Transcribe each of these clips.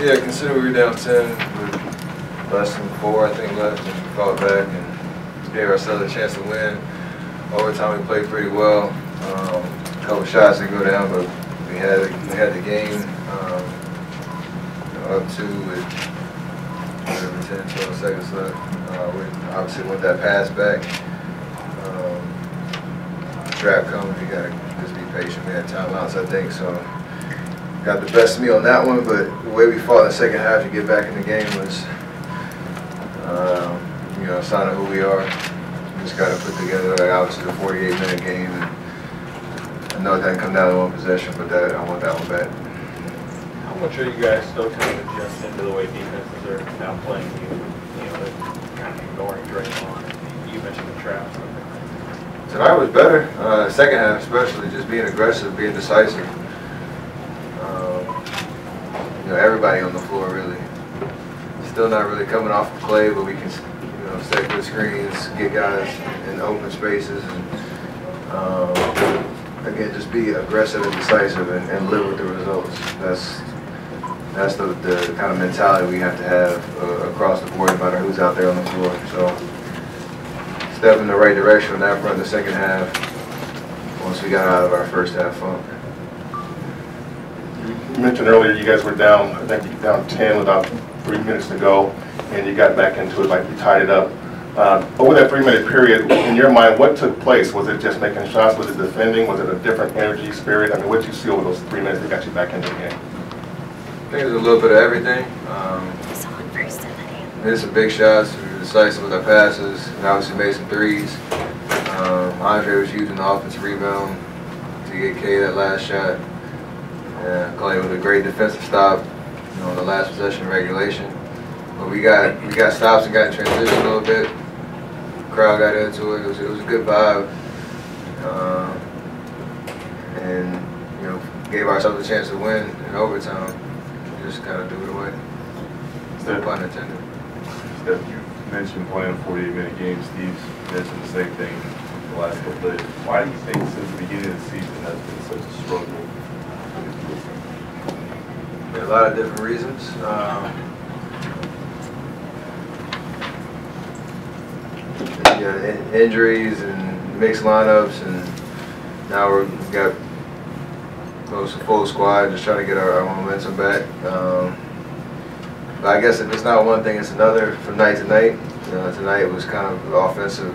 Yeah, considering we were down 10 with less than 4, I think, left, and we fought back and gave ourselves a chance to win. Overtime, we played pretty well. A couple shots didn't go down, but we had the game up to with 10, 12 seconds left. We obviously want that pass back. Trap coming, we gotta just be patient. We had timeouts, I think, so got the best of me on that one. But the way we fought in the second half to get back in the game was, you know, a sign of who we are. We just got to put together, like, obviously, the 48-minute game. And I know it didn't come down to one possession, but I want that one back. How much are you guys still kind of adjusting to the way defenses are now playing you? You know, they're kind of ignoring Draymond. You mentioned the traps. Tonight was better. Second half, especially, just being aggressive, being decisive. You know, everybody on the floor really. Still not really coming off the play, but we can, you know, set good screens, get guys in open spaces, and again, just be aggressive and decisive and live with the results. That's the kind of mentality we have to have across the board, no matter who's out there on the floor. So, step in the right direction on that front in the second half once we got out of our first half funk. You mentioned earlier you guys were down, I think you were down 10 with about 3 minutes to go, and you got back into it, like you tied it up. Over that 3-minute period, in your mind, what took place? Was it just making shots? Was it defending? Was it a different energy, spirit? I mean, what did you see over those 3 minutes that got you back into the game? I think it was a little bit of everything. We had some big shots. We were decisive with our passes. We obviously made some threes. Andre was using the offensive rebound to get K that last shot. And Clay with a great defensive stop, you know, on the last possession of regulation. But we got stops and got in transition a little bit. Crowd got into it. It was a good vibe. And, you know, gave ourselves a chance to win in overtime. Just kind of do it away. No pun intended. Steph, you mentioned playing a 48-minute game. Steve's mentioned the same thing the last couple days. Why do you think since the beginning of the season has been such a struggle? A lot of different reasons. Yeah, injuries and mixed lineups, and now we've got close to full squad, just trying to get our momentum back. But I guess if it's not one thing, it's another from night to night. You know, tonight was kind of offensive.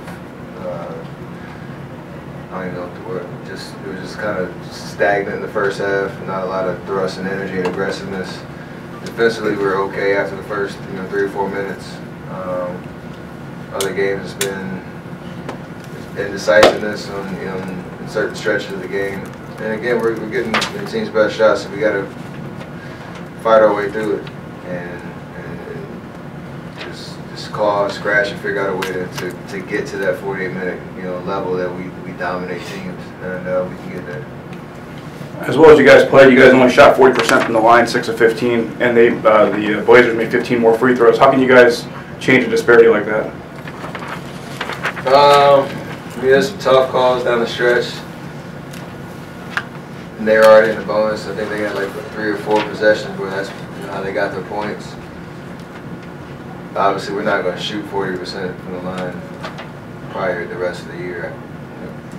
I don't even know what the word. It was just kind of stagnant in the first half. Not a lot of thrust and energy and aggressiveness. Defensively, we were okay after the first 3 or 4 minutes. Other games has been indecisiveness on in certain stretches of the game. And again, we're getting the team's best shots, so we got to fight our way through it and just claw, scratch, and figure out a way to get to that 48-minute level that we dominate teams, and we can get there. As well as you guys played, you guys only shot 40% from the line, 6 of 15, and the Blazers made 15 more free throws. How can you guys change a disparity like that? We had some tough calls down the stretch, and they were already in the bonus. I think they had like 3 or 4 possessions where that's how they got their points. Obviously, we're not going to shoot 40% from the line probably the rest of the year.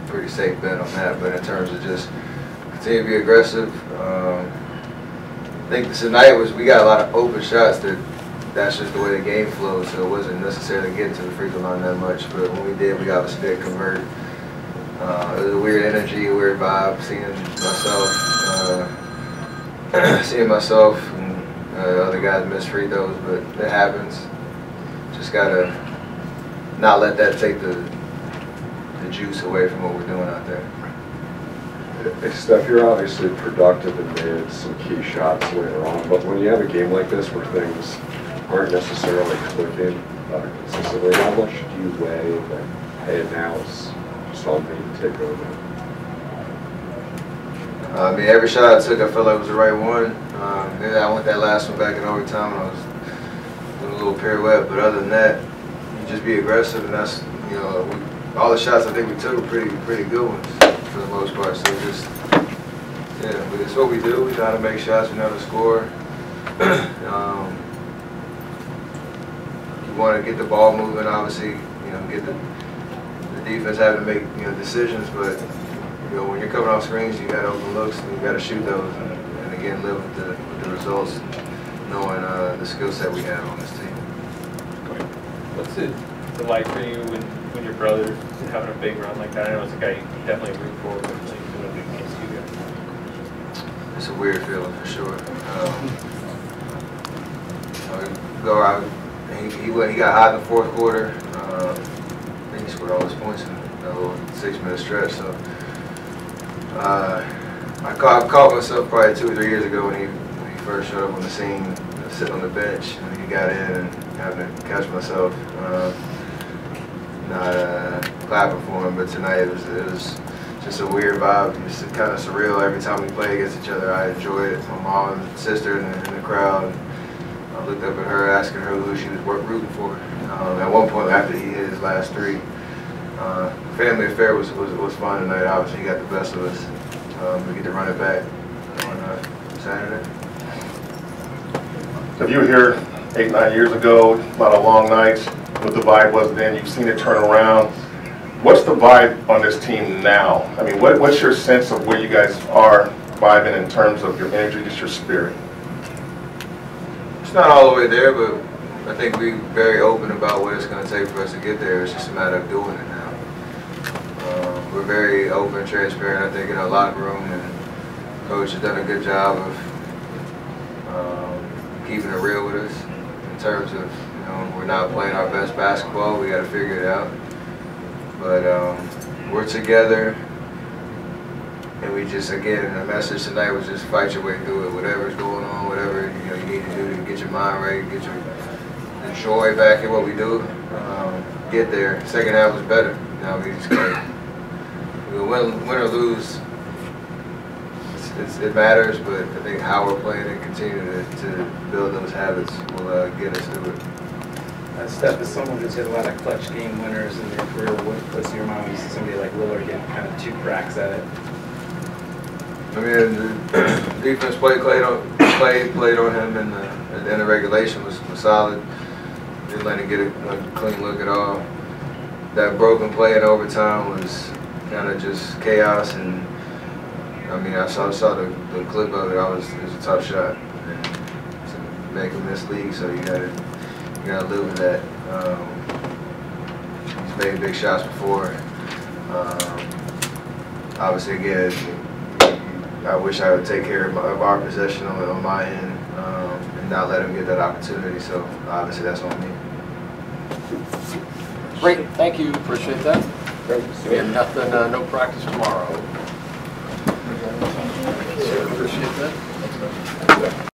Pretty safe bet on that, but in terms of just continue to be aggressive, I think tonight we got a lot of open shots that's just the way the game flowed, so it wasn't necessarily getting to the free throw line that much, but when we did, we obviously did convert. It was a weird energy, a weird vibe, seeing myself and other guys miss free throws, but it happens. Just gotta not let that take the juice away from what we're doing out there. Hey, Steph, you're obviously productive and made some key shots later on, but when you have a game like this where things aren't necessarily clicking consistently, how much do you weigh that, hey, now it's just on me to take over? I mean, every shot I took, I felt like it was the right one. Then I went that last one back in overtime, and I was doing a little pirouette. But other than that, you just be aggressive, and that's all the shots I think we took were pretty good ones for the most part. So just it's what we do. We know how to make shots, we know how to score. You want to get the ball moving, obviously, get the defense having to make, decisions, but, when you're coming off screens, you got open looks, and you got to shoot those, and again, live with the results, knowing the skill set we have on this team. What's it like for you when your brother's having a big run like that? I know it's a guy you definitely root for, but he's doing big games too. It's a weird feeling for sure. Go out. He got hot in the fourth quarter. I think he scored all his points in that little 6-minute stretch. So I caught myself probably 2 or 3 years ago when he first showed up on the scene, sitting on the bench, and he got in and having to catch myself. Not clapping for him, but tonight it was just a weird vibe. It's kind of surreal every time we play against each other. I enjoy it. My mom and sister in the crowd. I looked up at her, asking her who she was rooting for. At one point, after he hit his last 3, family affair was fun tonight. Obviously, he got the best of us. We get to run it back on Saturday. So if you were here 8, 9 years ago, a lot of long nights, what the vibe was then, you've seen it turn around. What's the vibe on this team now? I mean, what's your sense of where you guys are vibing in terms of your energy, just your spirit? It's not all the way there, but I think we're very open about what it's going to take for us to get there. It's just a matter of doing it now. We're very open and transparent, I think, in our locker room, and Coach has done a good job of keeping it real with us in terms of, we're not playing our best basketball. We got to figure it out. But we're together, and we just, again, the message tonight was just fight your way through it. Whatever's going on, whatever you need to do to get your mind right, get the joy back in what we do, get there. Second half was better. We just got win or lose. It matters, but I think how we're playing and continue to build those habits will get us through it. Steph, as someone who's hit a lot of clutch game winners in their career, what's your mind when you see somebody like Lillard getting kind of 2 cracks at it? I mean, the defense played on him, and the regulation was solid. Didn't let him get a clean look at all. That broken play in overtime was kind of just chaos, and I mean, I saw the clip of it. It was a tough shot, and to make him this league, so you gotta live with that. He's made big shots before. Obviously, again, I wish I would take care of our possession on my end and not let him get that opportunity. So obviously, that's on me. Great, thank you. Appreciate that. We have nothing, no practice tomorrow.